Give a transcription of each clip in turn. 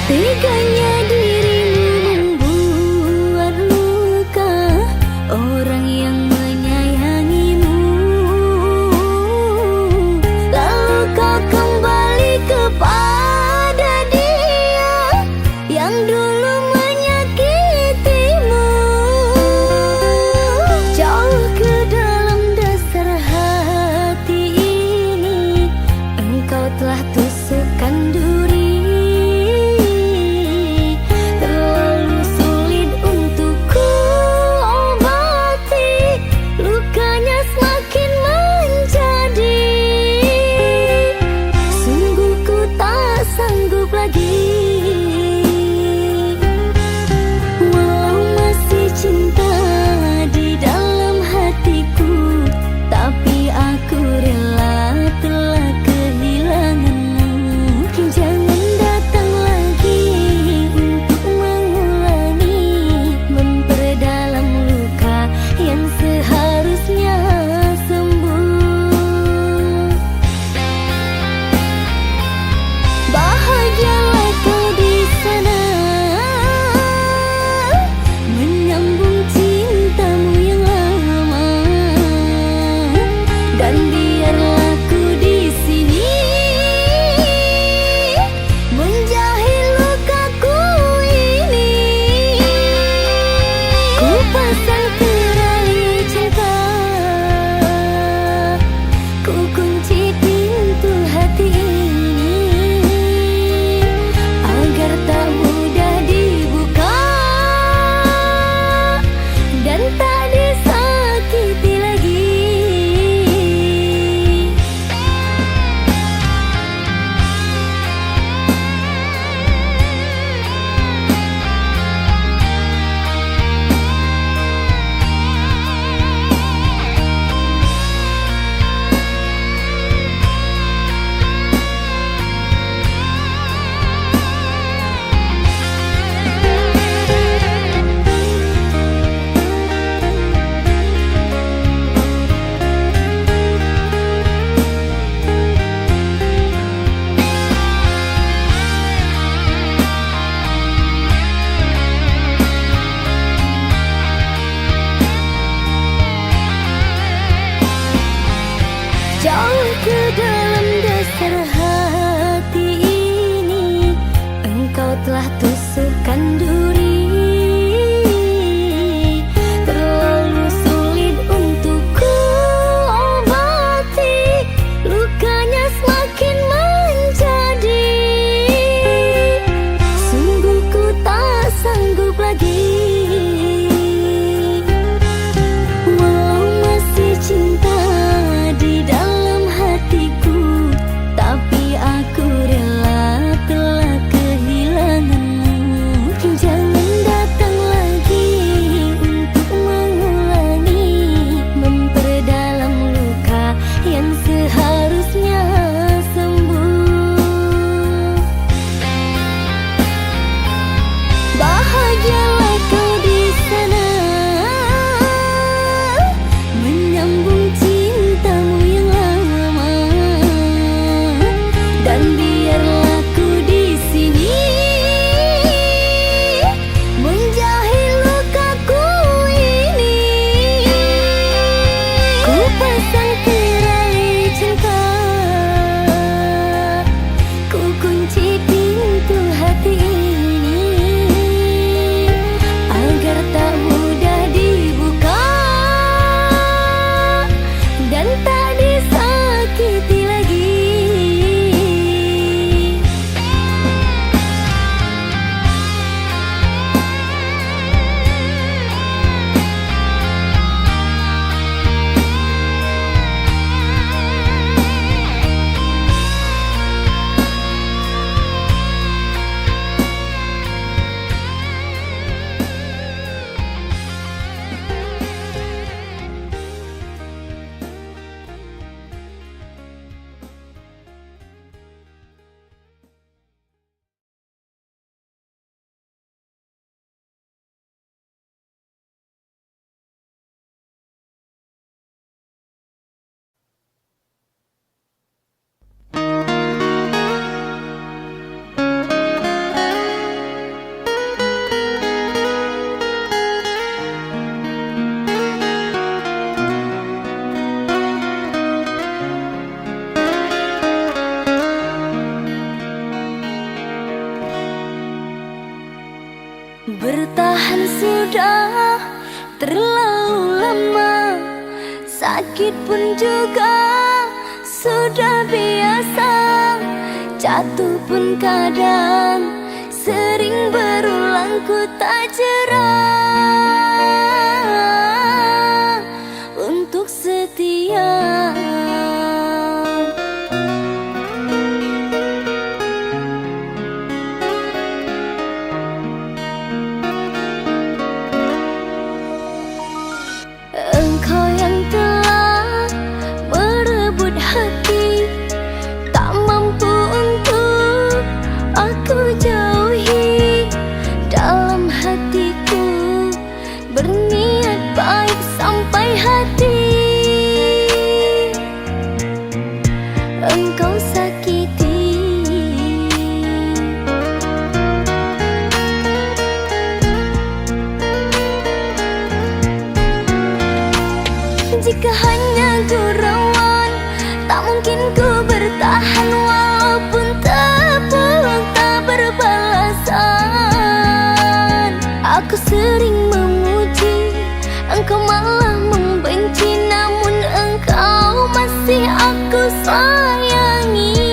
Teganya dirimu membuat luka orang yang menyayangimu. Lalu kau kembali kepada dia yang dulu menyakitimu. Jauh ke dalam dasar hati ini engkau telah tusukkan duri. Jauh ke dalam dasar hati ini engkau telah tusukkan duri. Terlalu sulit untuk ku obati, lukanya semakin menjadi. Sungguh ku tak sanggup lagi. Walau masih cinta di dalam hatiku, tapi aku rela telah kehilanganmu. Bertahan sudah terlalu lama, sakit pun juga sudah biasa, jatuh pun kadang sering berulang, ku tak jerah untuk setia. Engkau yang telah merebut hati, tak mampu untuk aku jauhi. Dalam hatiku berniat baik sampai hati engkau sakiti. Jika hanya gurauan, tak mungkin ku bertahan, walaupun tepuk tak berbalasan. Aku sering memuji, engkau malah membenci, namun engkau masih aku sayangi.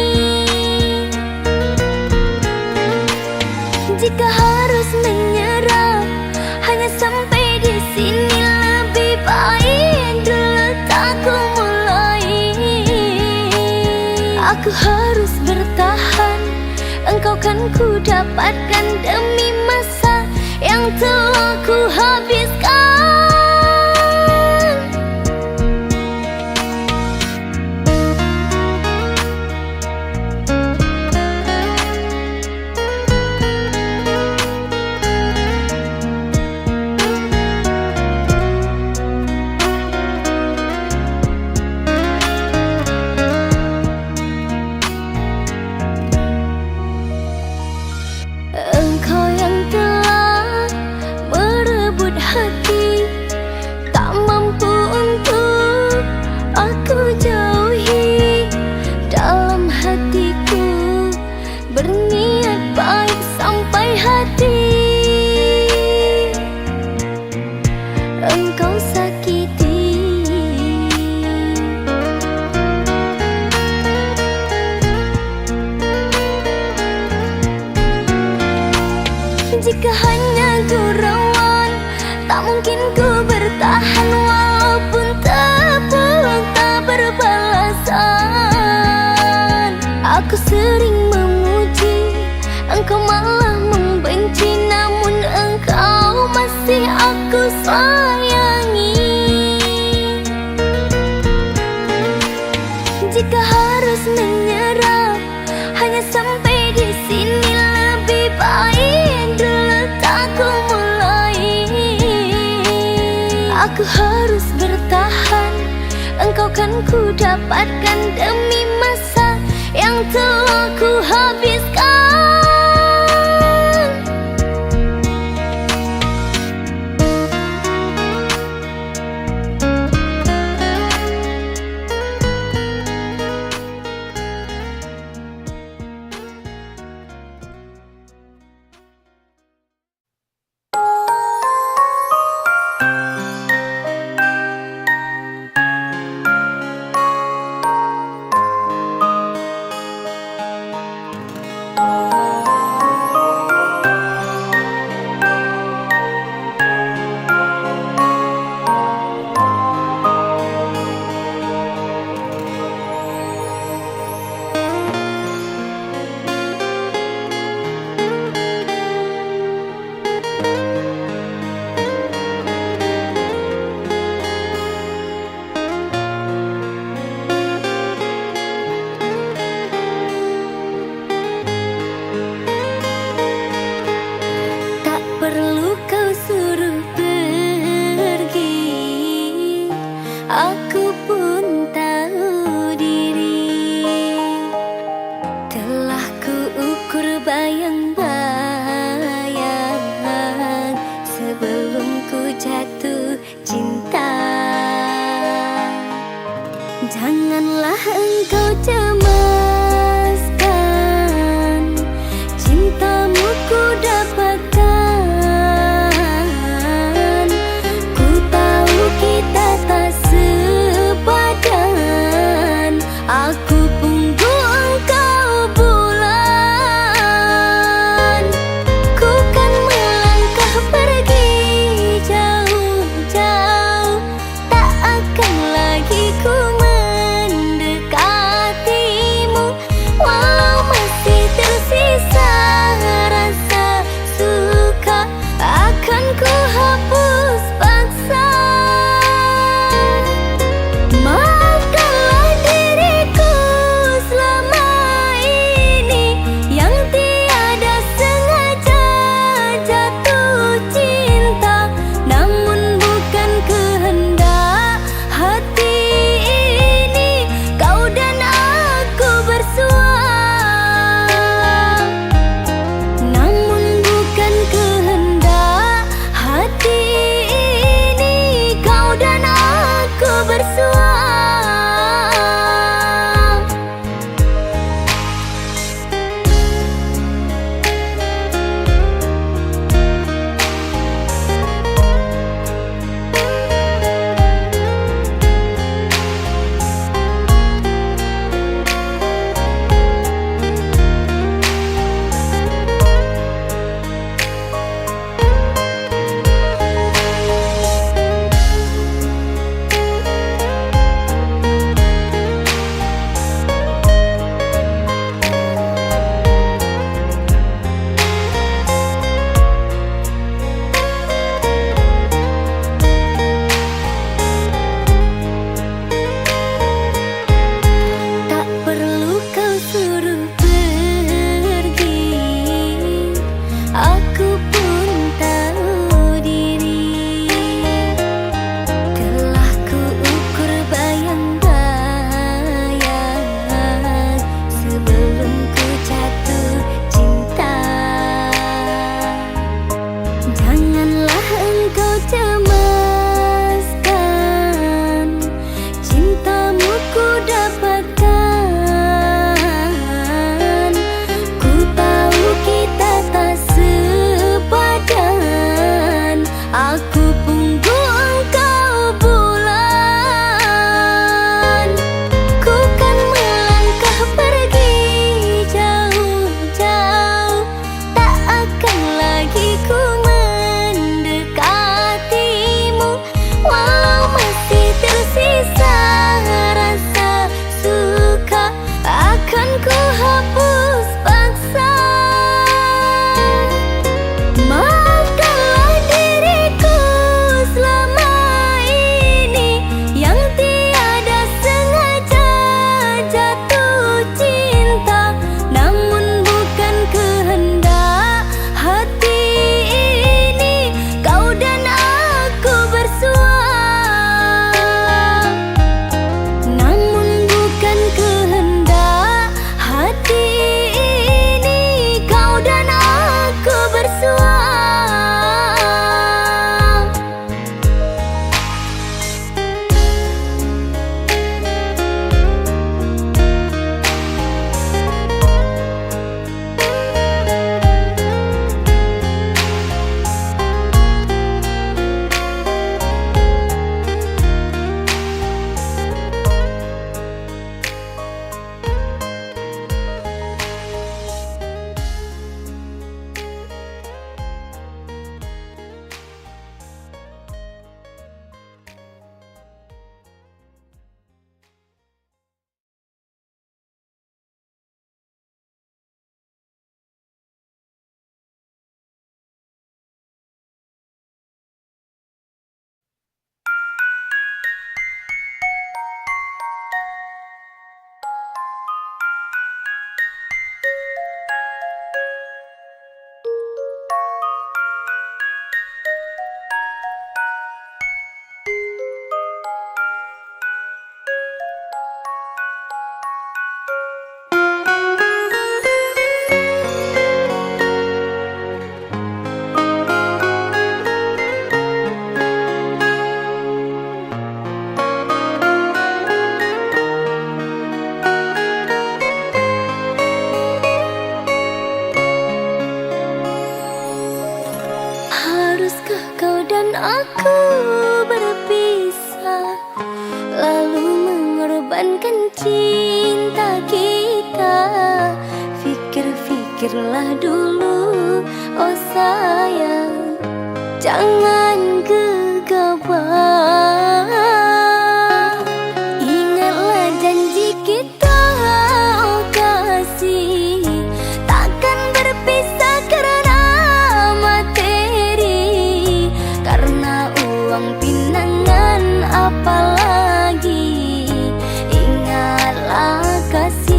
Jika harus menyerah, hanya sampai di sini, lebih baik dulu tak ku mulai. Aku harus bertahan, engkau kan ku dapatkan demi masa yang telah ku habiskan. Engkau yang telah merebut hati, tak mampu untuk aku jauhi. Dalam hatiku berniat baik sampai hati engkau sakiti. Jika hanya gurauan, tak mungkin ku bertahan, walaupun tepuk tak berbalasan. Aku sering memuji, engkau malah membenci, namun engkau masih aku sayangi. Jika harus menyerah, hanya sampai di sini, lebih baik dulu tak ku mulai. Aku harus bertahan, engkau kan ku dapatkan demi masa yang telah ku habiskan. Aku pun tahu diri, telah ku ukur bayang-bayang sebelum ku jatuh cinta. Janganlah engkau cemaskan, cintamu ku dapatkan Bisakah kau dan aku berpisah, lalu mengorbankan cinta kita? Fikir-fikirlah dulu, oh sayang, jangan gegabah. Ingatlah janji kita, oh kasih, takkan berpisah karena materi, karena uang pinangan apalagi. Ingatlah kasih.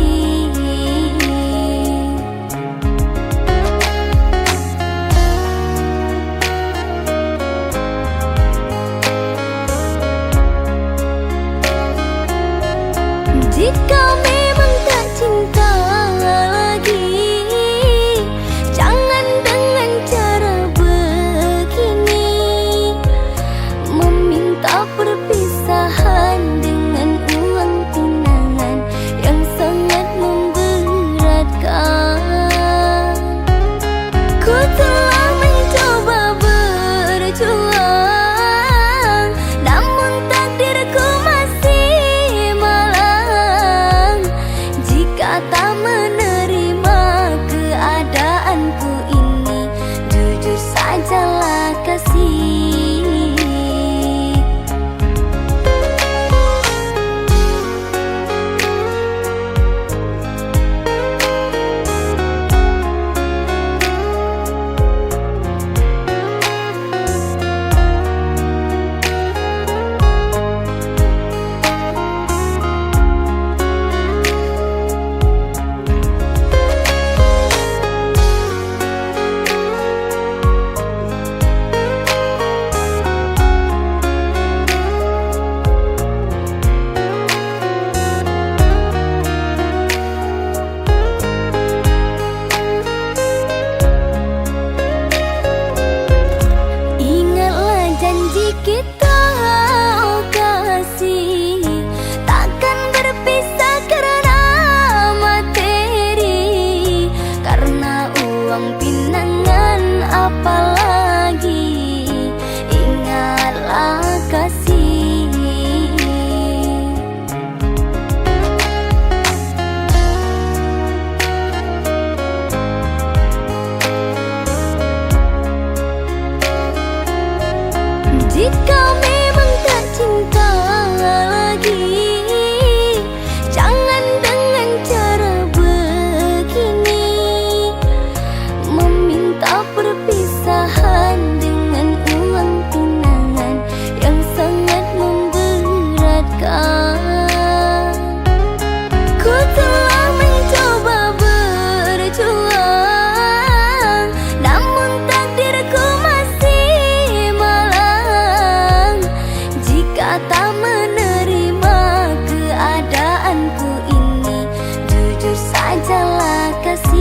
Jika memang tak cinta lagi, jangan dengan cara begini, meminta perpisahan dengan uang tunangan yang sangat memberatkan. Ku telah mencoba berjuang, namun takdirku masih malang. Jika tak menerima keadaanku ini, jujur sajalah kasih. Ingatlah janji kita, oh kasih, takkan berpisah karena materi, karena uang pinangan apalagi. Ingatlah kasih. Jika memang tak cinta lagi, jangan dengan cara begini, meminta perpisahan dengan uang tunangan yang sangat memberatkan. Ku telah mencoba berjuang, namun takdirku masih malang. Jika tak menerima keadaanku ini, jujur sajalah kasih.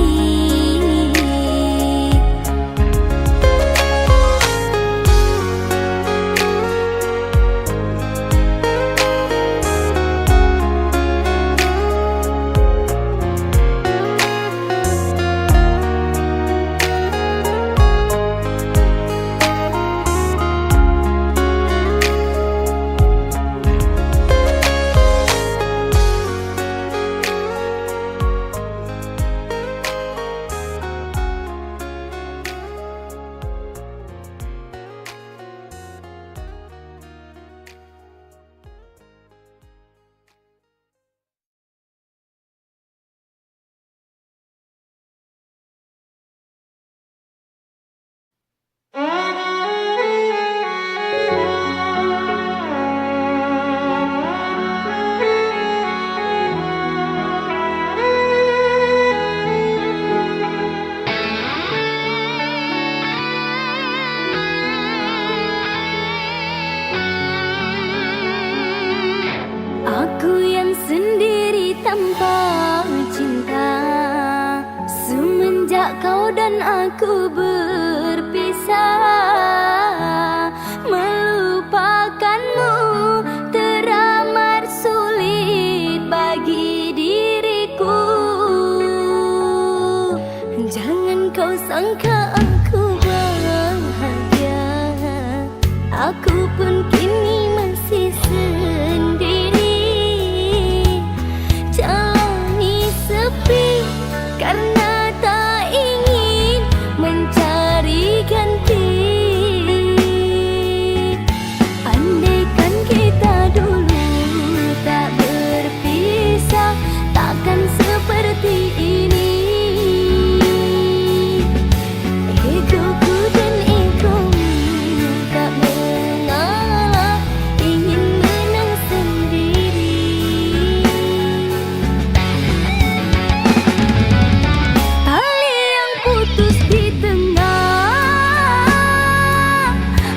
Aku yang sendiri tanpa cinta, semenjak kau dan aku berpisah. Melupakanmu teramat sulit bagi diriku. Jangan kau sangka aku bahagia Aku pun kini masih sendiri, jalani sepi karena tak ingin mencari ganti. Andaikan kita dulu tak berpisah, takkan seperti ini. Egoku dan egomu tak mengalah, ingin menang sendiri. Tali yang putus di tengah,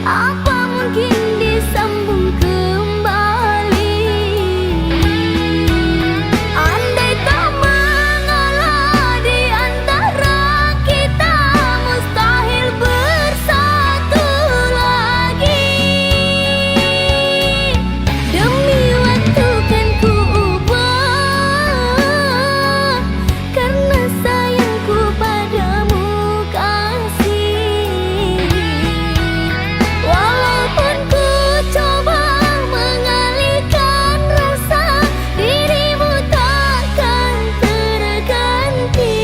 apa mungkin disambung kembali? Andai tak mengalah di antara kita, mustahil bersatu lagi. Demi waktu kan ku ubah, karena sayangku padamu kasih. Walaupun ku coba mengalihkan rasa, dirimu takkan terganti.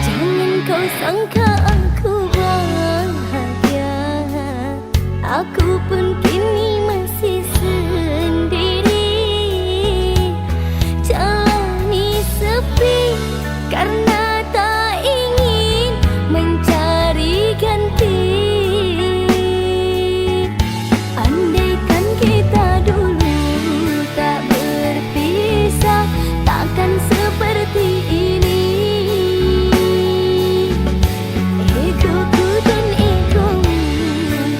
Jangan kau sangka aku bahagia, aku pun kini masih sendiri, jalani sepi karena tak ingin mencari ganti. Andaikan kita dulu tak berpisah, takkan seperti ini. Egoku dan egomu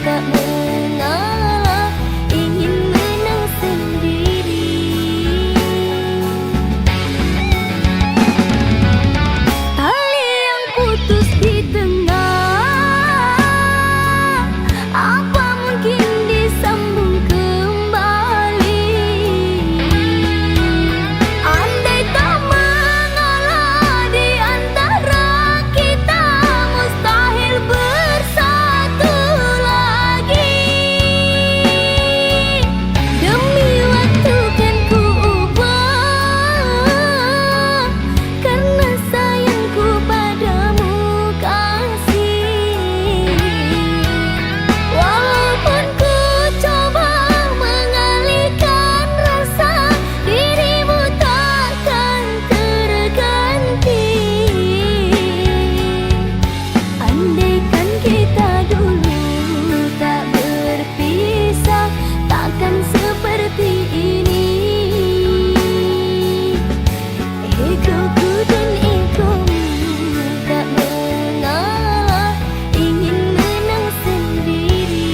tak mengalah, ingin menang sendiri. Tali yang putus di tengah, apa mungkin disambung kembali? Andai tak mengalah di antara kita, mustahil bersatu lagi. Demi waktu kan ku ubah, karena sayangku padamu kasih. Walaupun ku coba mengalihkan rasa, dirimu takkan terganti. Andaikan kita dulu tak berpisah, takkan seperti ini. Egoku dan egomu tak mengalah, ingin menang sendiri.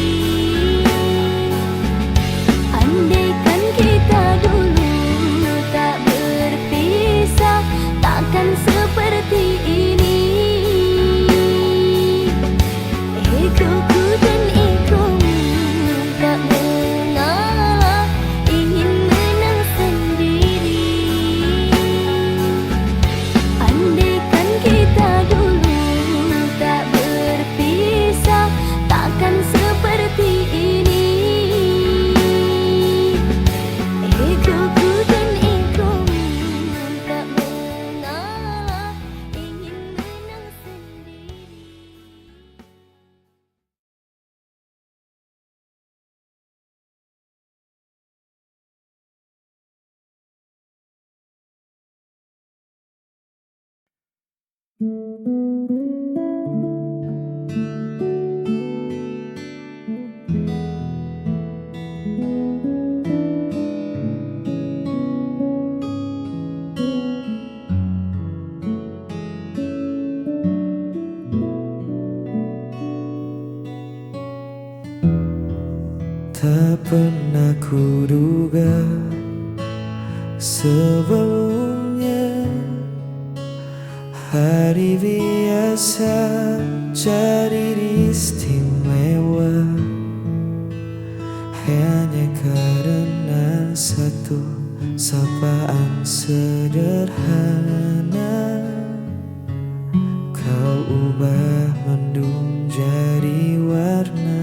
Andaikan kita dulu tak berpisah, takkan seperti ini. Egoku dan egomu tak mengalah, ingin menang sendiri. Andaikan kita dulu tak berpisah, takkan seperti ini. Egoku dan egomu tak mengalah, ingin menang sendiri. Tak pernah kuduga sebelumnya hari biasa jadi istimewa hanya karena satu sapaan sederhana. Kau ubah mendung jadi warna.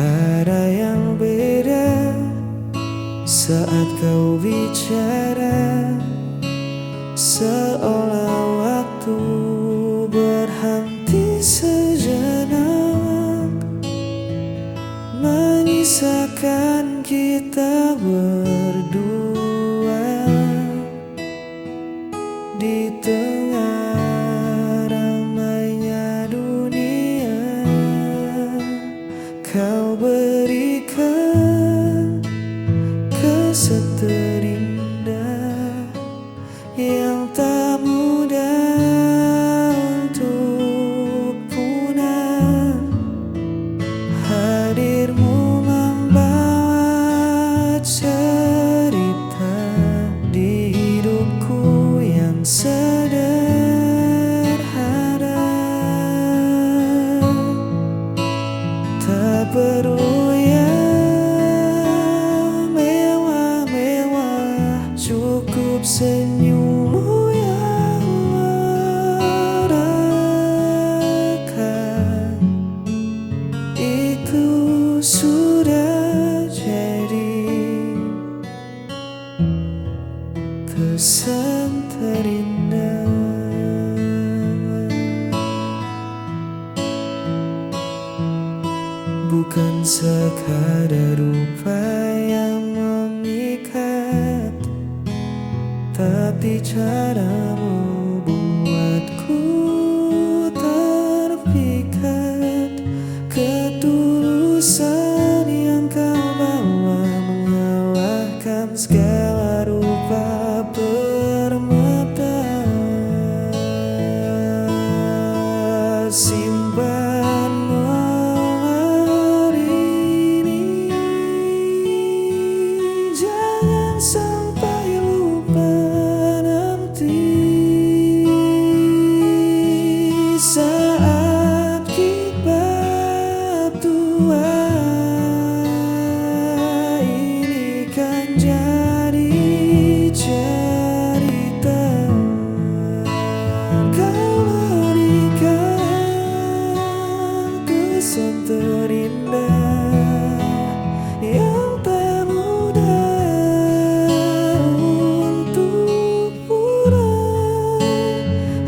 Ada yang beda saat kau bicara, seolah waktu berhenti sejenak, menyisakan kita berdua di tengah ramainya dunia. Kau berikan kesan terindah yang tak mudah untuk punah. Hadirmu membawa cerita di hidupku yang sederhana. Tak perlu yang mewah-mewah, cukup senyummu yang merekah. Itu sudah jadi kesan terindah. Bukan sekadar rupa yang memikat, tapi caramu buatku terpikat. Ketulusan yang kau bawa mengalahkan segala rupa permata. Simpan hari ini, jangan sampai lupa nanti. Saat kita tua, ini kan jadi cerita. Kau berikan kesan terindah yang tak mudah untuk punah.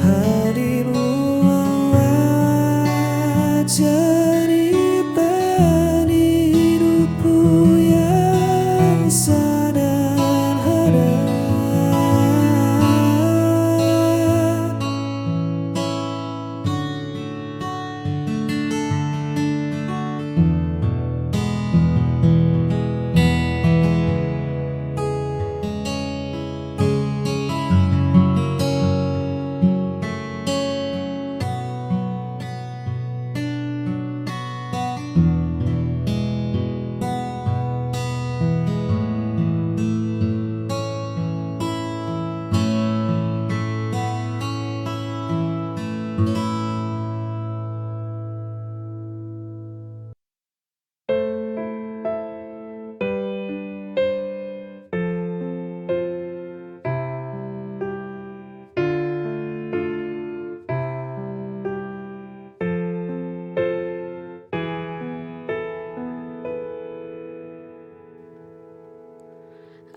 Hadirmu membawa cerita di hidupku yang sederhana.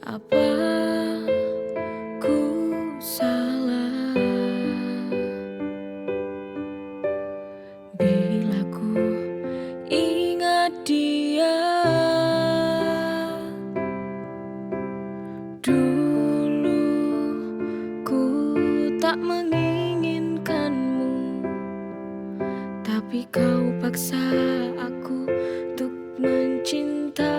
Apa ku salah bila ku ingat dia? Dulu ku tak menginginkanmu, tapi kau paksa aku untuk mencintaimu.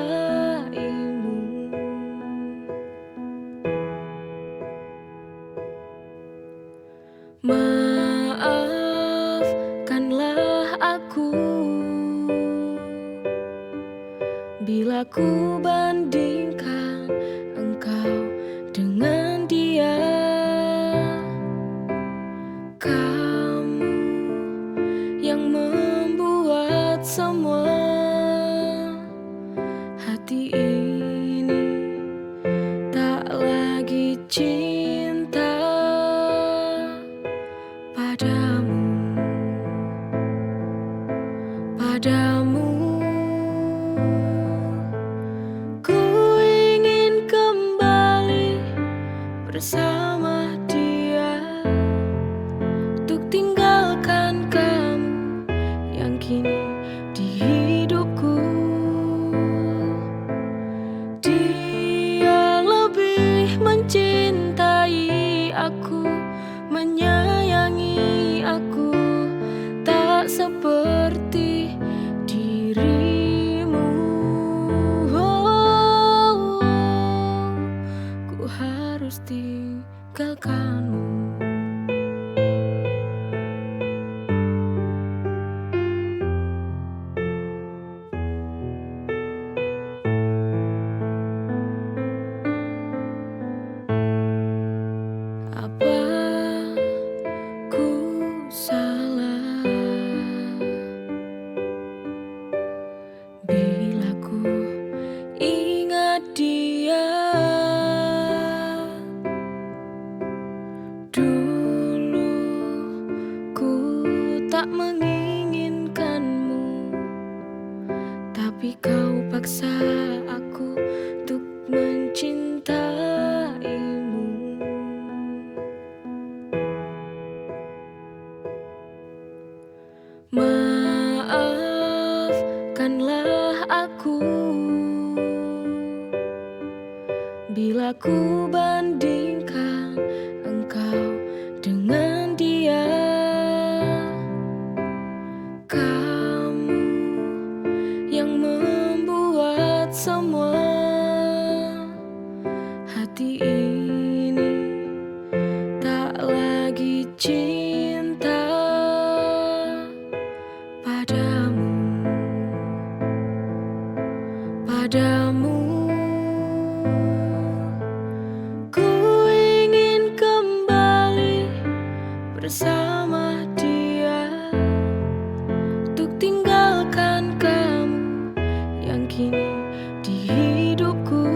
Maafkanlah aku Bila ku bandingkan engkau dengan dia, kamu yang membuat semua hati ini tak lagi cinta padamu, padamu. Ku ingin kembali bersama dia untuk tinggalkan kamu yang kini di hidupku. Dia lebih mencintai aku, menyayangi aku, tak seperti dirimu. Ku harus tinggalkanmu. Apa ku salah bila ku ingat dia? Dulu ku tak menginginkanmu, tapi kau paksa aku untuk mencintaimu. Maafkanlah aku bila ku bandingkan engkau dengan dia. Kamu yang membuat semua hati ini tak lagi cinta padamu, padamu. Ku ingin kembali bersama dia untuk tinggalkan kamu yang kini di hidupku.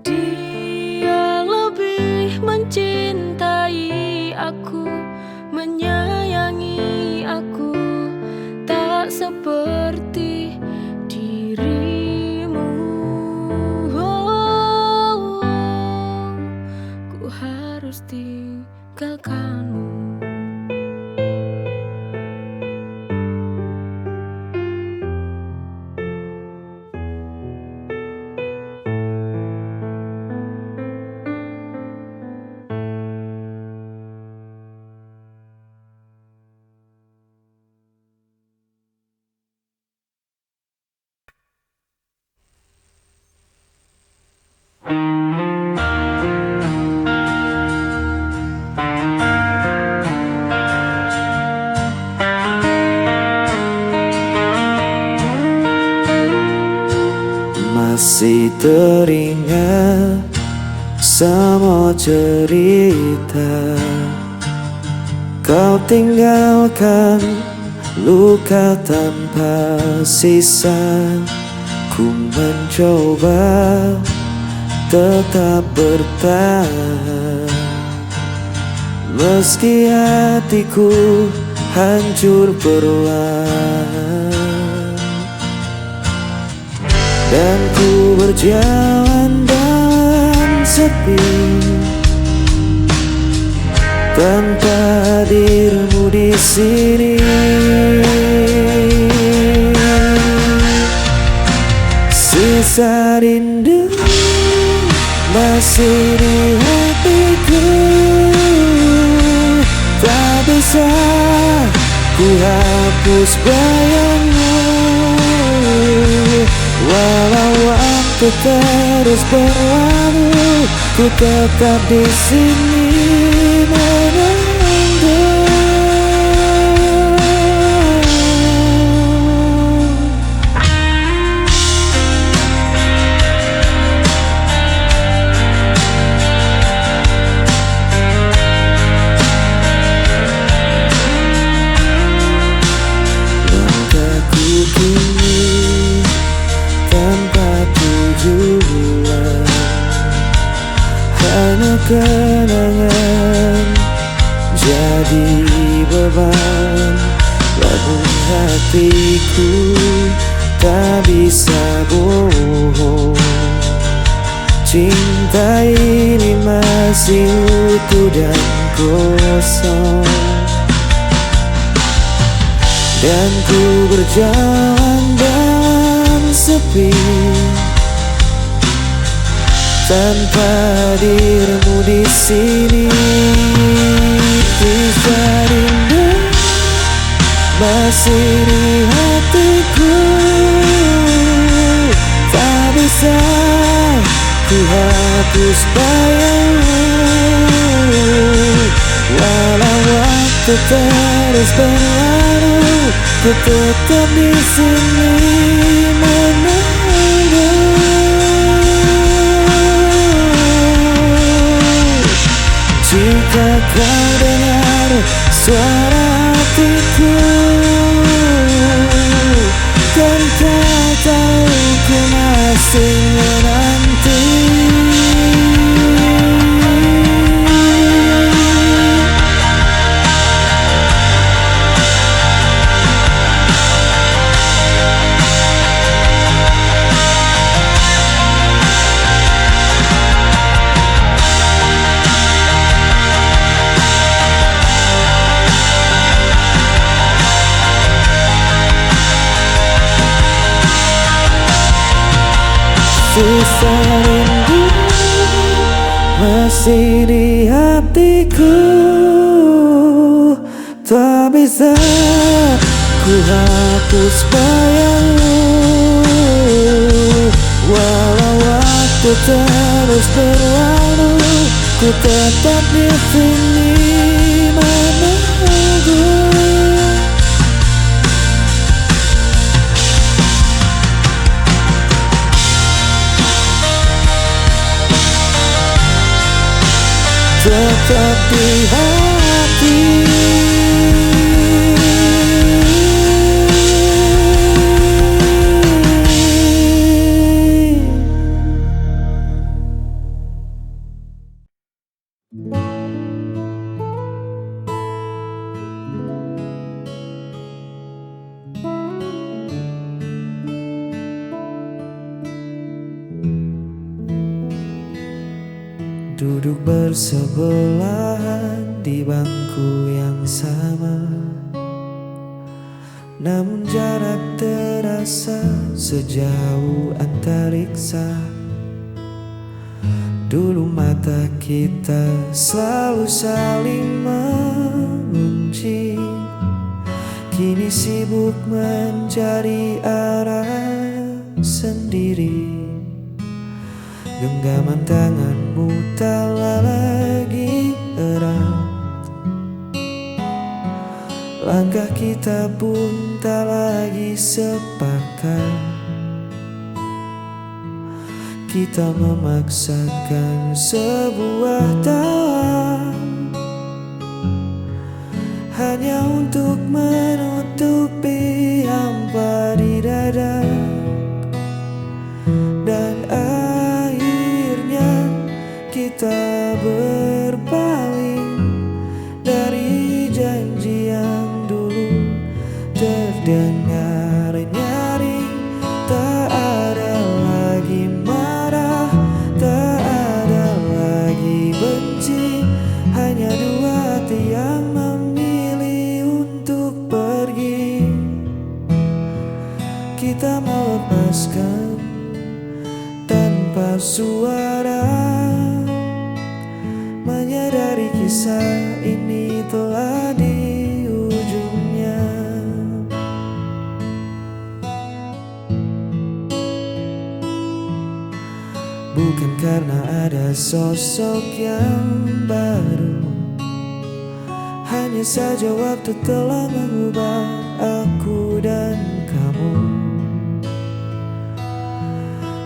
Dia lebih mencintai aku, menyayangi aku, tak seperti dirimu. Ku harus tinggalkanmu. Masih teringat semua cerita kau tinggalkan luka tanpa sisa. Ku mencoba tetap bertahan meski hatiku hancur perlahan. Dan ku berjalan dalam sepi tanpa hadirmu di sini. Sisa rindu masih di hatiku, tak bisa ku hapus bayangmu. Walau waktu terus berlalu, ku tetap di sini menunggu. kenangan jadi beban, namun hatiku tak bisa bohong. Cinta ini masih utuh dan kosong, dan ku berjalan dalam sepi tanpa dirimu di sini. Kisah rindu masih di hatiku, tak bisa ku hapus bayangmu. Walau waktu terus berlalu, ku tetap di sini menunggu. Jika kau dengar suara hatiku, kan kau tahu ku masih menanti. Sisa rindu masih di hatiku, tak bisa ku hapus bayangmu. Walau waktu terus berlalu, ku tetap di sini menunggu. Tetap di hati. Duduk bersebelahan di bangku yang sama, namun jarak terasa sejauh antariksa. Dulu mata kita selalu saling mengunci, kini sibuk mencari arah sendiri. Genggaman tanganmu tak lagi erat, langkah kita pun tak lagi sepakat. Kita memaksakan sebuah tawa hanya untuk menutupi hampa di dada. Dan akhirnya kita berpaling dari janji yang dulu terdengar nyaring. Tak ada lagi marah, tak ada lagi benci, hanya dua hati yang memilih untuk pergi. Kita melepaskan tanpa suara, menyadari kisah ini telah di ujungnya. Bukan karena ada sosok yang baru, hanya saja waktu telah mengubah aku dan kamu.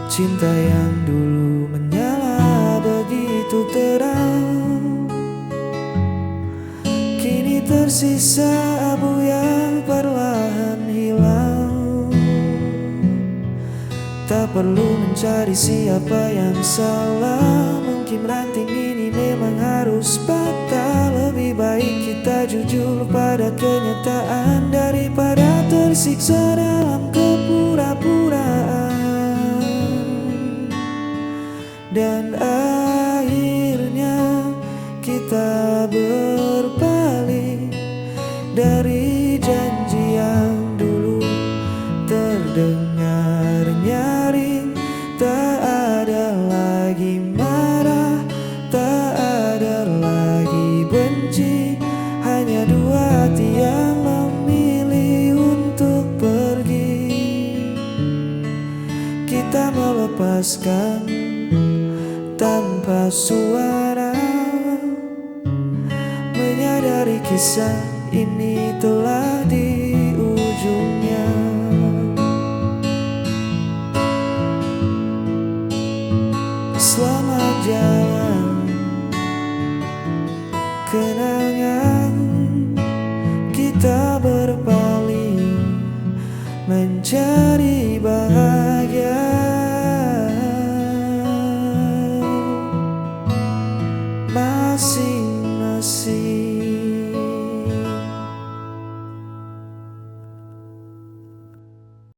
Cinta yang dulu menyala begitu terang, kini tersisa abu yang perlahan hilang. Tak perlu mencari siapa yang salah, mungkin ranting ini memang harus patah. Lebih baik kita jujur pada kenyataan daripada tersiksa dalam kepura-puraan. Dan akhirnya kita berpaling dari janji yang dulu terdengar nyaring. Tak ada lagi marah, tak ada lagi benci, hanya dua hati yang memilih untuk pergi. Kita melepaskan tanpa suara, menyadari kisah ini telah di ujungnya. Selamat jalan kenangan, kita berpaling menjadi